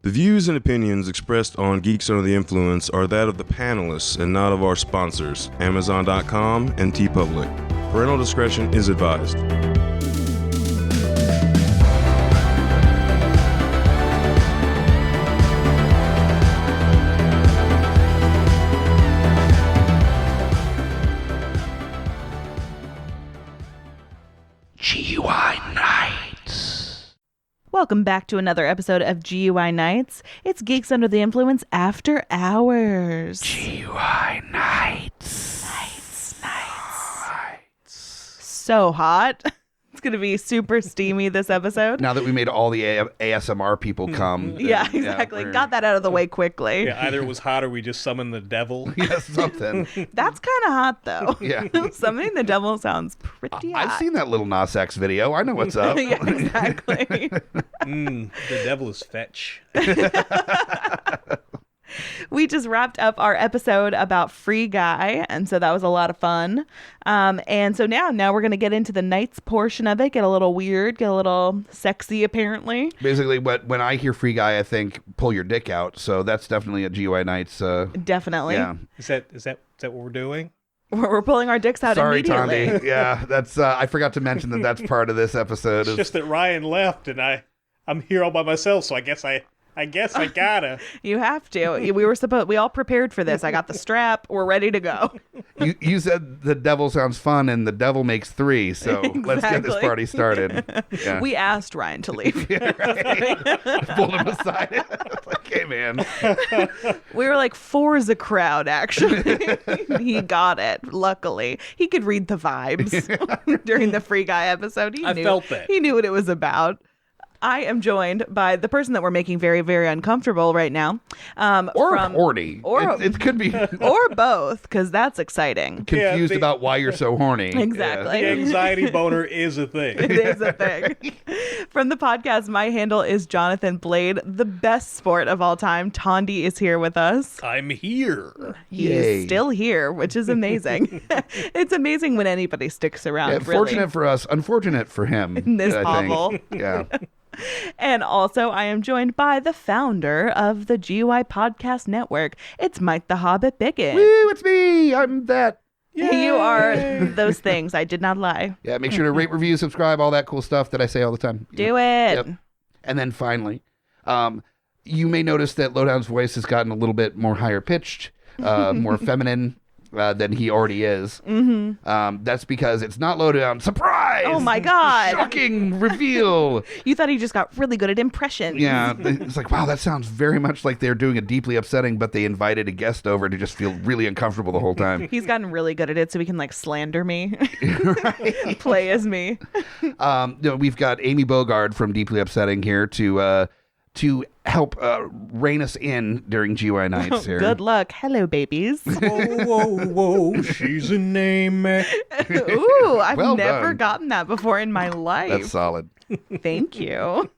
The views and opinions expressed on Geeks Under the Influence are that of the panelists and not of our sponsors, Amazon.com and TeePublic. Parental discretion is advised. GUI Nights. Welcome back to another episode of GUI Nights. It's Geeks Under the Influence After Hours. GUI Nights. Nights. So hot. It's going to be super steamy this episode. Now that we made all the ASMR people come. Yeah, exactly. Got that out of the way quickly. Yeah, either it was hot or we just summoned the devil. Yeah, something. That's kind of hot, though. Yeah. Summoning the devil sounds pretty hot. I've seen that little Nas X video. I know what's up. Yeah, exactly. The devil is fetch. We just wrapped up our episode about Free Guy, and so that was a lot of fun. And so now we're going to get into the Nights portion of it, get a little weird, get a little sexy, apparently. Basically, when I hear Free Guy, I think pull your dick out. So that's definitely a GUI Nights. Definitely. Yeah. Is that what we're doing? We're pulling our dicks out Sorry, immediately. Thandi. Yeah, that's. I forgot to mention that's part of this episode. It's just that Ryan left and I'm here all by myself, so I guess I gotta. You have to. We all prepared for this. I got the strap. We're ready to go. You said the devil sounds fun and the devil makes three, so let's get this party started. Yeah. We asked Ryan to leave. Yeah, right. Pulled him aside. Like, hey, man. We were like, four's a crowd, actually. He got it, luckily. He could read the vibes during the Free Guy episode. I felt that. He knew what it was about. I am joined by the person that we're making very, very uncomfortable right now. Horny. It could be. Or both, because that's exciting. Confused about why you're so horny. Exactly. The anxiety boner is a thing. It is a thing. From the podcast, my handle is Jonathan Blade, the best sport of all time. Thandi is here with us. I'm here. He Yay. is still here, which is amazing. It's amazing when anybody sticks around. Yeah, really. fortunate for us, unfortunate for him. In this I hovel. think. Yeah. And also, I am joined by the founder of the GUI Podcast Network. It's Mike the Hobbit Bickett. Woo, it's me. I'm that. You are those things. I did not lie. Yeah, make sure to rate, review, subscribe, all that cool stuff that I say all the time. Do it. Yep. And then finally, you may notice that Lowdown's voice has gotten a little bit more higher pitched, more feminine than he already is. Mm-hmm. That's because it's not Lowdown. Surprise! Oh my God. Shocking reveal. You thought he just got really good at impressions. Yeah, it's like, wow, that sounds very much like they're doing a deeply upsetting, but they invited a guest over to just feel really uncomfortable the whole time. He's gotten really good at it, so he can like slander me, play as me. We've got Amy Bogarde from Deeply Upsetting here to help rein us in during GUI Nights here. Good luck. Hello, babies. Whoa, she's a name. Ooh, I've Well never done. gotten that before in my life. That's solid. Thank you.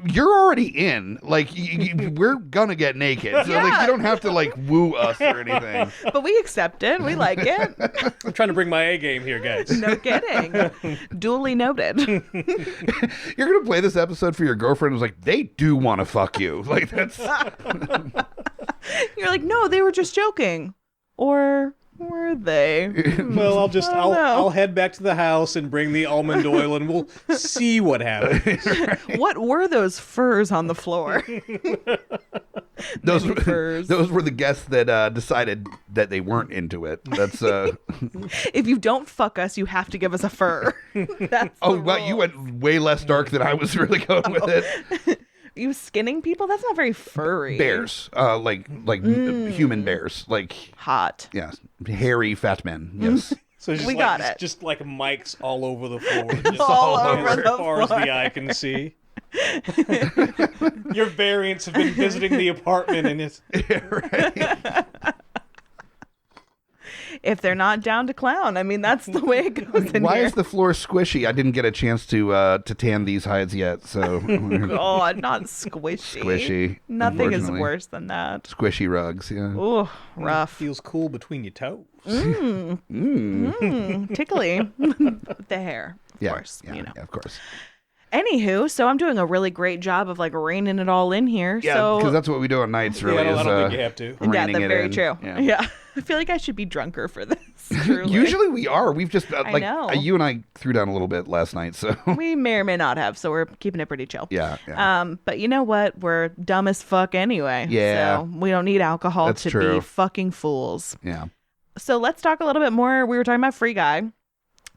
You're already in. Like, we're gonna get naked. So, like, you don't have to, like, woo us or anything. But we accept it. We like it. I'm trying to bring my A game here, guys. No kidding. Duly noted. You're gonna play this episode for your girlfriend who's like, they do want to fuck you. Like, that's... You're like, no, they were just joking. Or were they? Well, I'll head back to the house and bring the almond oil and we'll see what happens. What were those furs on the floor? Those furs. were the guests that decided that they weren't into it. That's If you don't fuck us, you have to give us a fur. That's oh the wow, rule. you went way less dark than I was really going with it. You skinning people? That's not very furry. Bears, like human bears, like Hot. yes, hairy fat men. Yes. So it's just We got it. Just like mics all over the floor. Just All as over the far as floor. the eye can see. Your variants have been visiting the apartment and it's... If they're not down to clown, I mean, that's the way it goes in Why here. is the floor squishy? I didn't get a chance to tan these hides yet, so God, not squishy. Squishy, Nothing is unfortunately. worse than that. squishy rugs. Yeah. Ooh, rough. Feels cool between your toes. Tickly. The hair, of course. Yeah, You know. yeah, of course. Anywho, so I'm doing a really great job of like reining it all in here. Yeah, so because that's what we do on nights. Really, I don't think you have to. yeah, reining that's it very in. true. Yeah. I feel like I should be drunker for this. Truly. Usually we are. We've just like know. you and I threw down a little bit last night, so We may or may not have, so we're keeping it pretty chill. yeah. But you know what? We're dumb as fuck anyway. Yeah. So we don't need alcohol That's to true. be fucking fools. Yeah. So let's talk a little bit more. We were talking about Free Guy,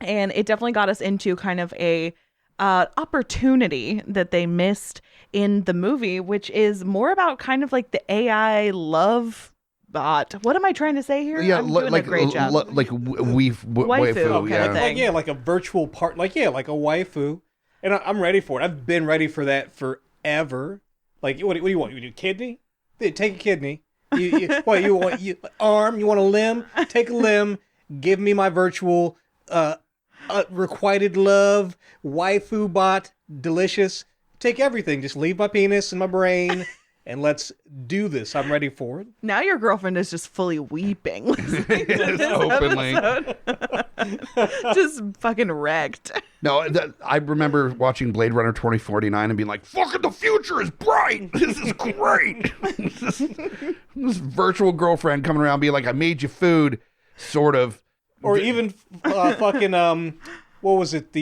and it definitely got us into kind of a opportunity that they missed in the movie, which is more about kind of like the AI love bot. What am I trying to say here? Yeah, I'm doing a great job. like waifu, kind of thing. Like a virtual part, like a waifu, and I'm ready for it. I've been ready for that forever. Like, what do you want? You do kidney? Take a kidney. What you want? Arm? You want a limb? Take a limb. Give me my virtual requited love waifu bot. Delicious. Take everything. Just leave my penis and my brain. And let's do this. I'm ready for it. Now your girlfriend is just fully weeping. listening to this Openly. episode. Just fucking wrecked. No, I remember watching Blade Runner 2049 and being like, fucking the future is bright. This is great. this virtual girlfriend coming around being like, I made you food, sort of. Or even fucking, what was it?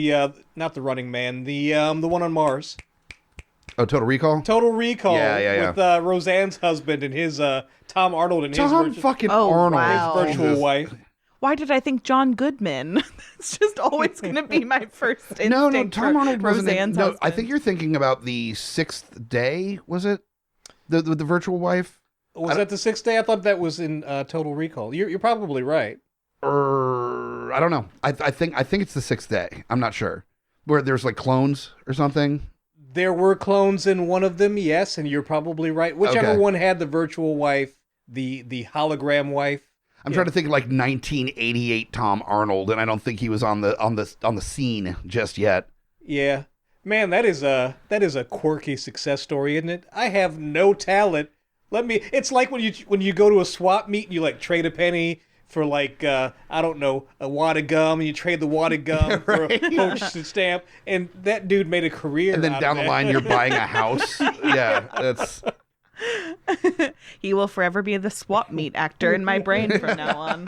Not the Running Man, the one on Mars. Oh, Total Recall? Total Recall. Yeah. With Roseanne's husband and his Tom Arnold and Tom his fucking Oh, Arnold. wow. virtual wife. Why did I think John Goodman? It's just always going to be my first instinct. No, Tom for Arnold wasn't. Roseanne's No, I husband. think you're thinking about the Sixth Day. Was it the virtual wife? Was that the sixth day? I thought that was in Total Recall. You're probably right. I don't know. I think it's the Sixth Day. I'm not sure. Where there's like clones or something. There were clones in one of them, yes, and you're probably right. Whichever Okay. one had the virtual wife, the hologram wife. I'm trying to think of like 1988 Tom Arnold, and I don't think he was on the scene just yet. Yeah. Man, that is a quirky success story, isn't it? I have no talent. It's like when you go to a swap meet and you like trade a penny for like I don't know, a wad of gum, and you trade the wad of gum for a postage stamp, and that dude made a career. And then out down of the that. line, you're buying a house. Yeah, that's. He will forever be the swap meet actor in my brain from now on.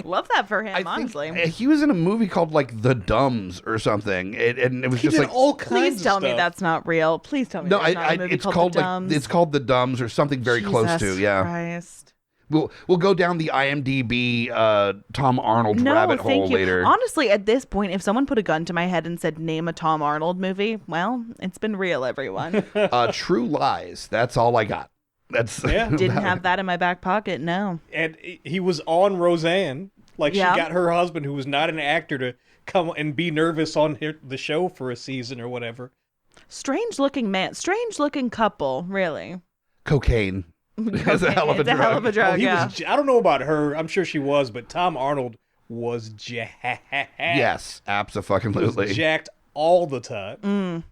Love that for him, honestly. He was in a movie called like The Dumbs or something, and it was He just did like all kinds Please of tell me stuff. that's not real. Please tell me no, there's not a movie it's called called The like Dumbs. it's called The Dumbs or something very close to. Jesus Yeah, Christ. we'll go down the IMDb Tom Arnold rabbit hole thank you. later. Honestly, at this point, if someone put a gun to my head and said, name a Tom Arnold movie, well, it's been real, everyone. True Lies. That's all I got. That's Yeah. Didn't have that in my back pocket, no. And he was on Roseanne. Like, Yeah. she got her husband, who was not an actor, to come and be nervous on the show for a season or whatever. Strange looking man. Strange looking couple, really. cocaine. It's a hell of a It's drug. a hell of a drug, yeah. I don't know about her. I'm sure she was, but Tom Arnold was jacked. Yes, Was absolutely. jacked all the time.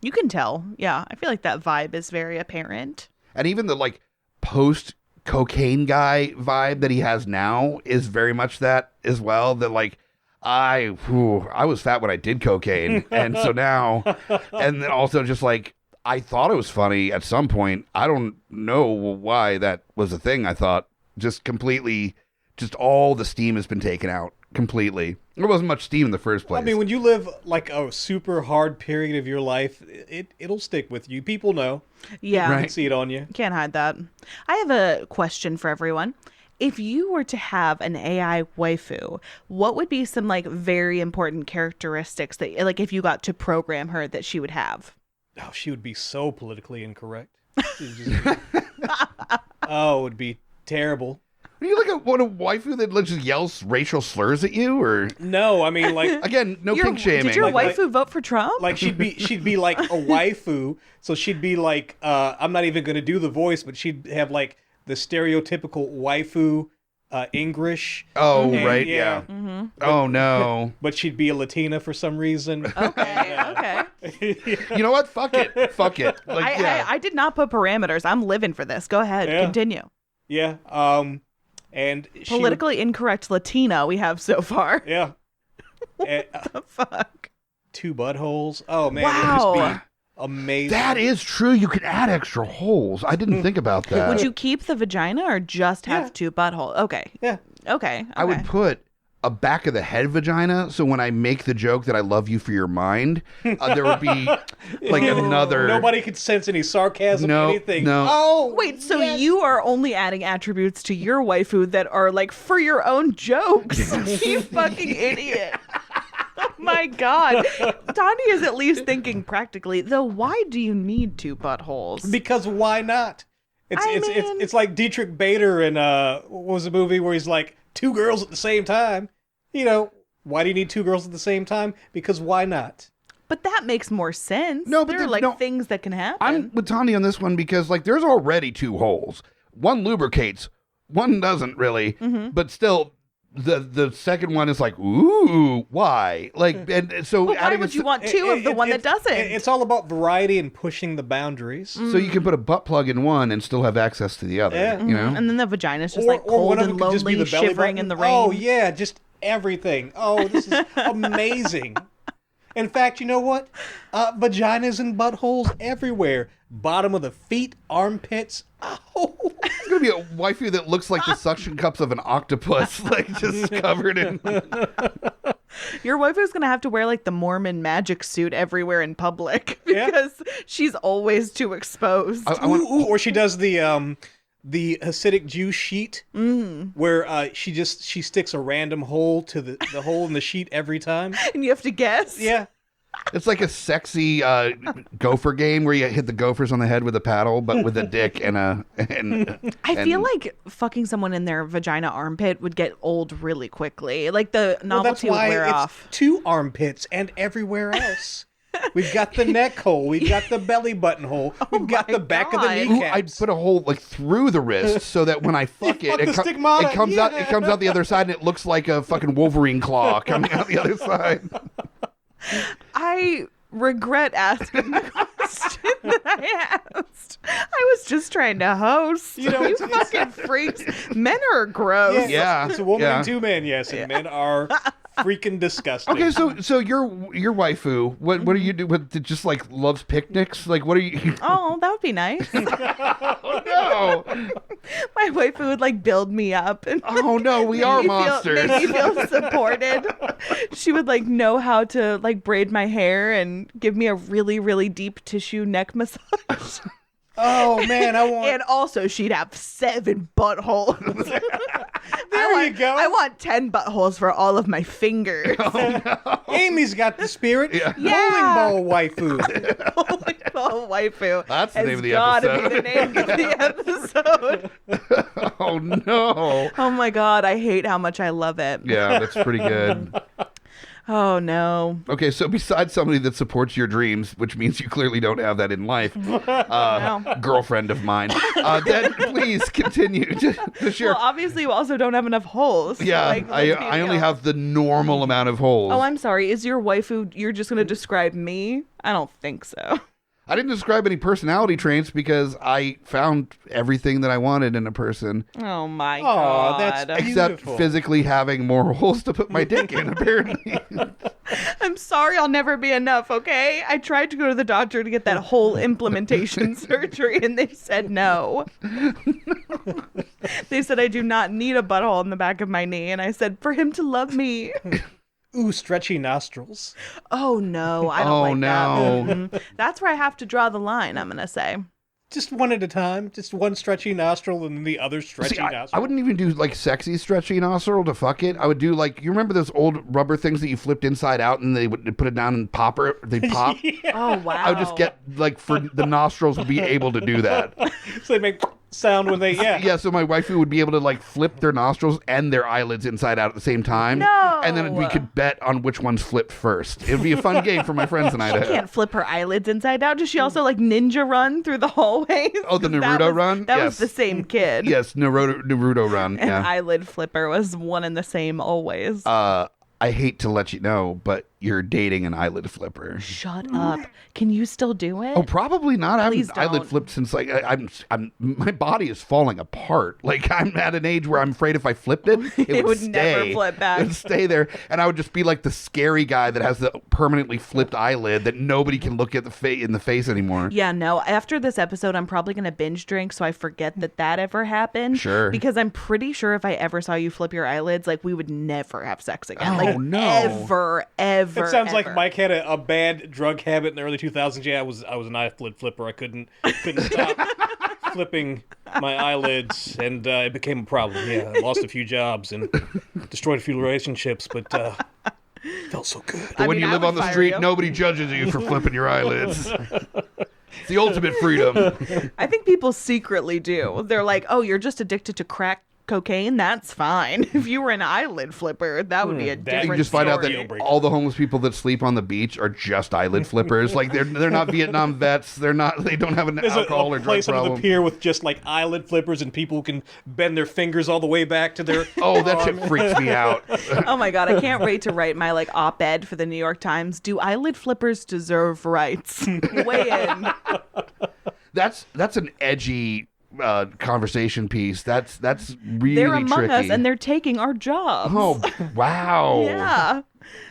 You can tell. Yeah, I feel like that vibe is very apparent. And even the like post cocaine guy vibe that he has now is very much that as well. That like I was fat when I did cocaine, and so now, and then also just like I thought it was funny at some point. I don't know why that was a thing. I thought just completely, just all the steam has been taken out completely. There wasn't much steam in the first place. I mean, when you live like a super hard period of your life, it'll stick with you. People know. Yeah. You can see it on you. Can't hide that. I have a question for everyone. If you were to have an AI waifu, what would be some like very important characteristics that like if you got to program her that she would have? Oh, she would be so politically incorrect. Oh, it would be terrible. Are you like a waifu that just yells racial slurs at you, or No, I mean like again, no kink shaming? Did your Like- waifu vote for Trump? like she'd be like a waifu, so she'd be like I'm not even gonna do the voice, but she'd have like the stereotypical waifu English. Oh, And, right, yeah. Mm-hmm. Oh no. But she'd be a Latina for some reason. Okay. You know what? Fuck it. Fuck it. Like, yeah. I did not put parameters. I'm living for this. Go ahead. Yeah. Continue. Yeah. And she would- Politically incorrect Latina we have so far. yeah. And, Fuck. 2 buttholes. Oh man, Wow. it would just be amazing. That is true. You can add extra holes. I didn't think about that. Would you keep the vagina or just have 2 buttholes? Okay. Yeah. Okay. I would put a back of the head vagina, so when I make the joke that I love you for your mind, there would be like another. Nobody could sense any sarcasm, anything. No. Oh, Wait, so you are only adding attributes to your waifu that are like for your own jokes? You fucking idiot. Oh my God. Thandi is at least thinking practically, though why do you need 2 buttholes? Because why not? It's like Dietrich Bader in what was the movie where he's like 2 girls at the same time? You know, why do you need 2 girls at the same time? Because why not? But that makes more sense. No, but there are like things that can happen. I'm with Thandi on this one because like there's already 2 holes. One lubricates, one doesn't really, but still. The second one is like, ooh, why? Like, and so but why would you want 2 of the one that doesn't? It's all about variety and pushing the boundaries. So you can put a butt plug in one and still have access to the other. Yeah. You know, And then the vagina's just Or like cold one of and them could just be lonely, the belly shivering button. in the rain. Oh yeah, just everything. Oh, this is amazing. In fact, you know what? Vaginas and buttholes everywhere. Bottom of the feet, armpits. Oh. it's gonna be a waifu that looks like the suction cups of an octopus, like just covered in. Your waifu's gonna have to wear like the Mormon magic suit everywhere in public Yeah. because she's always too exposed. Or she does the Hasidic Jew sheet, where she sticks a random hole to the hole in the sheet every time. And you have to guess. Yeah. It's like a sexy gopher game where you hit the gophers on the head with a paddle, but with a dick and a. I feel like fucking someone in their vagina armpit would get old really quickly. Like the novelty would wear off. 2 armpits and everywhere else. We've got the neck hole. We've got the belly button hole. We've got the back of the God. Ooh, kneecaps. I'd put a hole like through the wrist so that when I fuck it, fuck it, the stigmata, it comes out. yeah. It comes out the other side, and it looks like a fucking Wolverine claw coming out the other side. I regret asking the question that I asked. I was just trying to host. You know, you it's- fucking freaks. Men are gross. Yeah. It's a woman Yeah. and 2 men, yes, and men are freaking disgusting. Okay, so your waifu, what do you do? What, just like loves picnics? Like what are you? Oh, that would be nice. No. My waifu would like build me up and Oh no, we are monsters. Make me feel supported. She would like know how to like braid my hair and give me a really, really deep tissue neck massage. Oh man, I want. And also she'd have 7 buttholes. There you go. I want 10 buttholes for all of my fingers. Amy's got the spirit. Yeah. Yeah. Bowling ball waifu. Holy ball waifu. That's the has name of the gotta episode. be the name of the episode. Oh no. Oh my God, I hate how much I love it. Yeah, that's pretty good. Oh no. Okay, so besides somebody that supports your dreams, which means you clearly don't have that in life, girlfriend of mine, then please continue to share. Well, obviously you also don't have enough holes. Yeah, Like, let's be I only real. have the normal amount of holes. Oh, I'm sorry. Is your waifu, you're just going to describe me? I don't think so. I didn't describe any personality traits because I found everything that I wanted in a person, Oh my Aw, God. that's except Beautiful. physically having more holes to put my dick in, apparently. I'm sorry, I'll never be enough, okay? I tried to go to the doctor to get that whole implementation surgery and they said no. They said I do not need a butthole in the back of my knee. And I said, for him to love me. Ooh, stretchy nostrils. Oh no, I don't Oh, like no. that. Mhm. That's where I have to draw the line, I'm going to say. Just one at a time. Just one stretchy nostril and then the other stretchy See, I nostril. wouldn't even do like sexy stretchy nostril to fuck it. I would do like, you remember those old rubber things that you flipped inside out and they would put it down and they'd pop? Oh wow. I would just get like for the nostrils to be able to do that. So they make sound when they, Yeah, so my waifu would be able to like flip their nostrils and their eyelids inside out at the same time. No. And then we could bet on which ones flipped first. It would be a fun game for my friends and I to have. Can't flip her eyelids inside out. Does she also like ninja run through the hallways? Oh, the Naruto run? That Yes. was the same kid. Yes, Naruto run. And Yeah. eyelid flipper was one and the same always. I hate to let you know, but you're dating an eyelid flipper. Shut up. Can you still do it? Oh, probably not. I Please haven't eyelid don't. flipped since like my body is falling apart. Like I'm at an age where I'm afraid if I flipped it, it would stay. never flip back. It would stay there, and I would just be like the scary guy that has the permanently flipped eyelid that nobody can look at in the face anymore. Yeah, no. After this episode, I'm probably going to binge drink so I forget that ever happened. Sure. Because I'm pretty sure if I ever saw you flip your eyelids, like, we would never have sex again. Oh, Like, no. ever. It sounds like ever. Mike had a bad drug habit in the early 2000s. Yeah, I was an eyelid flipper. I couldn't stop flipping my eyelids, and it became a problem. Yeah, I lost a few jobs and destroyed a few relationships, but felt so good. But when mean, you I live would on the fire street, you. nobody judges you for flipping your eyelids. It's the ultimate freedom. I think people secretly do. They're like, oh, you're just addicted to crack cocaine? That's fine. If you were an eyelid flipper, that would be a different You just find out story. that all the homeless people that sleep on the beach are just eyelid flippers. Like they're not Vietnam vets. They don't have an There's alcohol a or drug place under problem. the pier with just like eyelid flippers, and people can bend their fingers all the way back to their. Oh, that shit freaks me out. Oh my God, I can't wait to write my like op-ed for the New York Times. Do eyelid flippers deserve rights? Weigh in. That's an edgy conversation piece. That's really They're among tricky. us and they're taking our jobs. Oh, wow. Yeah.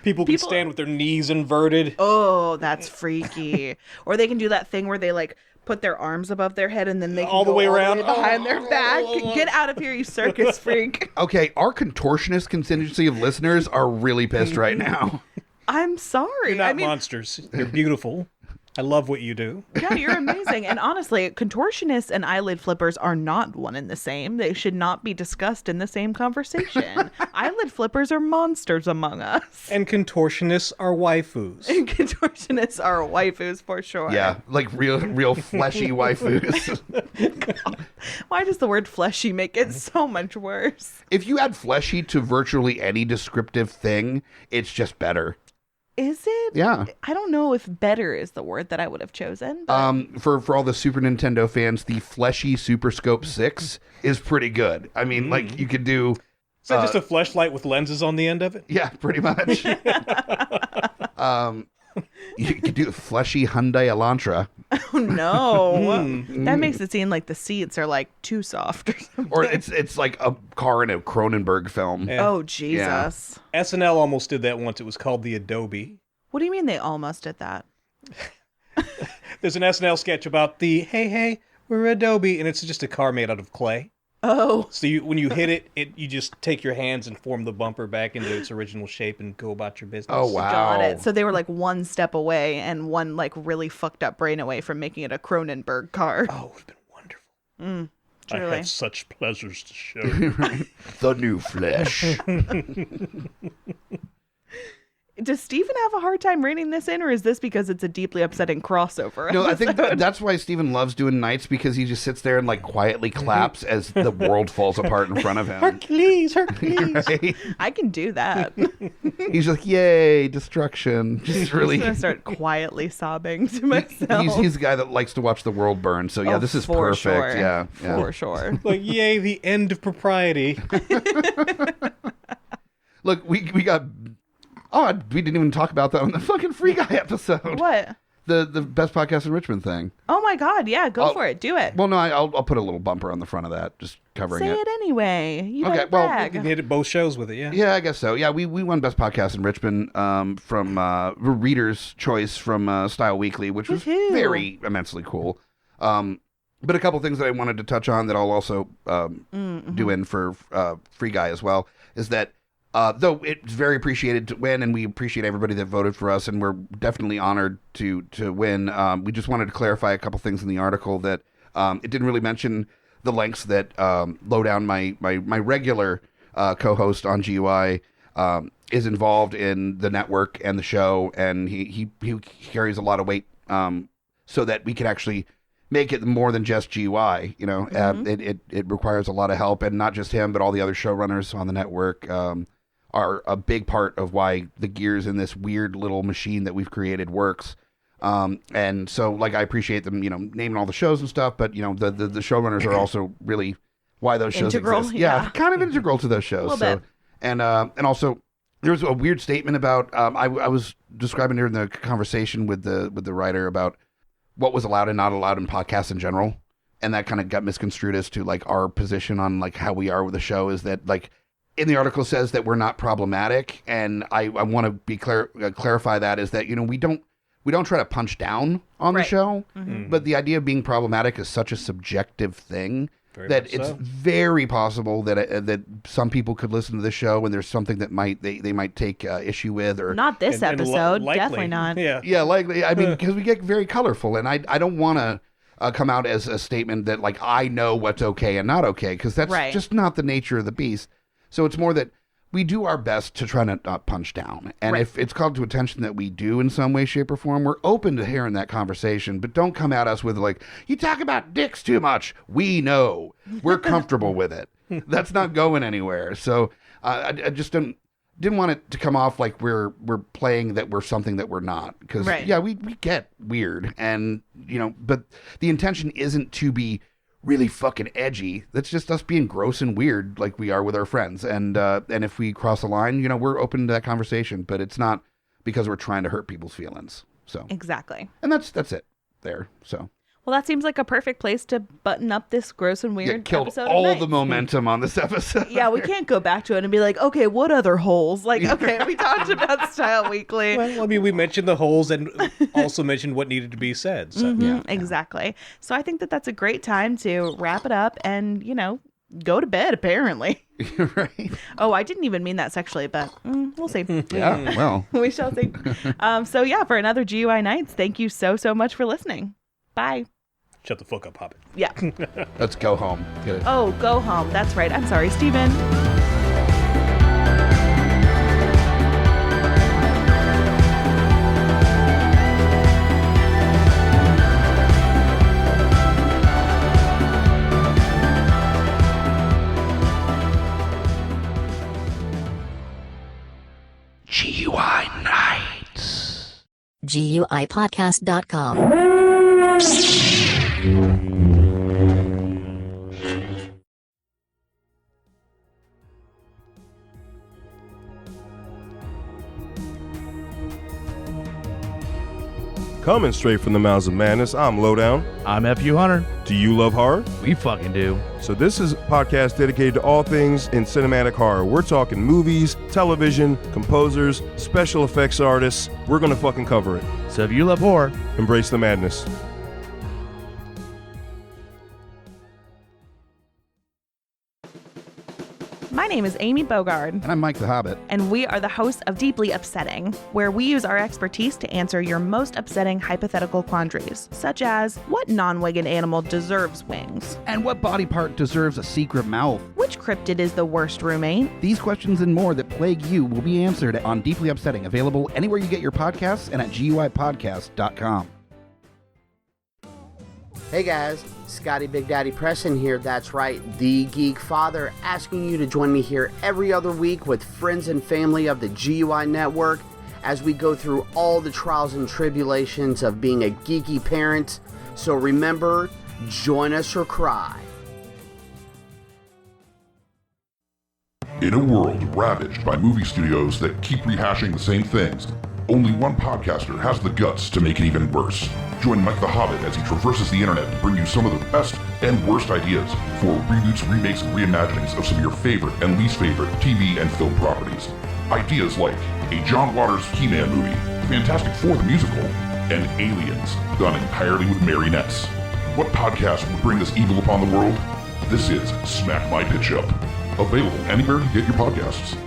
People can stand with their knees inverted. Oh, that's freaky. Or they can do that thing where they like put their arms above their head and then they can All the go way around? behind their back. Get out of here, you circus freak. Okay, our contortionist contingency of listeners are really pissed right now. I'm sorry. You're not I mean, monsters. You're beautiful. I love what you do. yeah, you're amazing. And honestly, contortionists and eyelid flippers are not one and the same. They should not be discussed in the same conversation. Eyelid flippers are monsters among us. And contortionists are waifus. And contortionists are waifus for sure. Yeah, like real fleshy waifus. Why does the word fleshy make it so much worse? If you add fleshy to virtually any descriptive thing, it's just better. Is it? Yeah. I don't know if better is the word that I would have chosen. But For all the Super Nintendo fans, the fleshy Super Scope 6 is pretty good. I mean, like you could do. Is that just a fleshlight with lenses on the end of it? Yeah, pretty much. You could do the fleshy Hyundai Elantra. oh no. That makes it seem like the seats are like too soft or something. Or it's like a car in a Cronenberg film. Yeah. Oh Jesus. SNL almost did that once. It was called the Adobe. What do you mean they almost did that? There's an SNL sketch about the, hey, we're Adobe, and it's just a car made out of clay. Oh. So when you hit it, you just take your hands and form the bumper back into its original shape and go about your business. Oh, wow. Got it. So they were like one step away and one like really fucked up brain away from making it a Cronenberg car. Oh, it's been wonderful. I Truly. had such pleasures to show. The new flesh. Does Steven have a hard time reining this in, or is this because it's a deeply upsetting crossover? No, I think that's why Steven loves doing nights, because he just sits there and like quietly claps as the world falls apart in front of him. Hercules. Right? I can do that. He's like, yay, destruction. Just I'm really. gonna start quietly sobbing to myself. He's the guy that likes to watch the world burn. So yeah, Oh, this is for perfect. Sure. Yeah. For sure. Like, yay, the end of propriety. Look, we got. Oh, we didn't even talk about that on the fucking Free Guy episode. What? The best podcast in Richmond thing. Oh my God! Yeah, go for it. Do it. Well, no, I'll put a little bumper on the front of that, just covering Say it anyway. You Okay, don't well, brag. You hit both shows with it, yeah. Yeah, I guess so. Yeah, we won Best Podcast in Richmond from Reader's Choice from Style Weekly, which was Woohoo. very immensely cool. But a couple things that I wanted to touch on that I'll also do in for Free Guy as well is that though it's very appreciated to win, and we appreciate everybody that voted for us, and we're definitely honored to win. We just wanted to clarify a couple things in the article that it didn't really mention the lengths that Lowdown, my regular co-host on GUI, is involved in the network and the show, and he carries a lot of weight so that we can actually make it more than just GUI. You know, it requires a lot of help, and not just him, but all the other showrunners on the network are a big part of why the gears in this weird little machine that we've created works. And so, like, I appreciate them, naming all the shows and stuff, but, the showrunners are also really why those shows Integral, exist. yeah. Kind of integral to those shows. A little bit. And also, There was a weird statement about I was describing during the conversation with the writer about what was allowed and not allowed in podcasts in general, and that kind of got misconstrued as to like our position on like how we are with the show. Is that like in the article says that we're not problematic, and I want to be clarify that is that we don't try to punch down on the show, but the idea of being problematic is such a subjective thing. That it's very possible that some people could listen to the show and there's something that they might take issue with, or not this episode, definitely not. Yeah, likely. I mean, because we get very colorful, and I don't want to come out as a statement that like I know what's okay and not okay, because that's just not the nature of the beast. So it's more that we do our best to try to not punch down. And if it's called to attention that we do in some way, shape, or form, we're open to hearing that conversation. But don't come at us with like, you talk about dicks too much. We know. We're comfortable with it. That's not going anywhere. So I just didn't want it to come off like we're playing that we're something that we're not. Because, we get weird. And, but the intention isn't to be really fucking edgy. That's just us being gross and weird like we are with our friends. And if we cross a line, we're open to that conversation, but it's not because we're trying to hurt people's feelings. So exactly. And that's it there. So well, that seems like a perfect place to button up this gross and weird killed episode all the momentum on this episode. Yeah, we can't go back to it and be like, okay, what other holes? Like, okay, we talked about Style Weekly. Well, I mean, we mentioned the holes and also mentioned what needed to be said. So. Exactly. So I think that's a great time to wrap it up and, go to bed, apparently. Right. Oh, I didn't even mean that sexually, but we'll see. Yeah, well. We shall see. So yeah, for another GUI Nights, thank you so much for listening. Bye. Shut the fuck up, Hobbit. Yeah. Let's go home. Oh, go home. That's right. I'm sorry, Steven. GUI Nights. GUIPodcast.com. Coming straight from the mouths of madness, I'm Lowdown. I'm FU Hunter. Do you love horror? We fucking do. So this is a podcast dedicated to all things in cinematic horror. We're talking movies, television, composers, special effects artists. We're gonna fucking cover it. So if you love horror, embrace the madness. My name is Amy Bogarde. And I'm Mike the Hobbit. And we are the hosts of Deeply Upsetting, where we use our expertise to answer your most upsetting hypothetical quandaries, such as, what non-winged animal deserves wings? And what body part deserves a secret mouth? Which cryptid is the worst roommate? These questions and more that plague you will be answered on Deeply Upsetting, available anywhere you get your podcasts and at GUIPodcast.com. Hey guys, Scotty Big Daddy Preston here, that's right, the Geek Father, asking you to join me here every other week with friends and family of the GUI Network as we go through all the trials and tribulations of being a geeky parent. So remember, join us or cry. In a world ravaged by movie studios that keep rehashing the same things, only one podcaster has the guts to make it even worse. Join Mike the Hobbit as he traverses the internet to bring you some of the best and worst ideas for reboots, remakes, and reimaginings of some of your favorite and least favorite TV and film properties. Ideas like a John Waters He-Man movie, Fantastic Four the musical, and Aliens, done entirely with marionettes. What podcast would bring this evil upon the world? This is Smack My Pitch Up. Available anywhere you get your podcasts.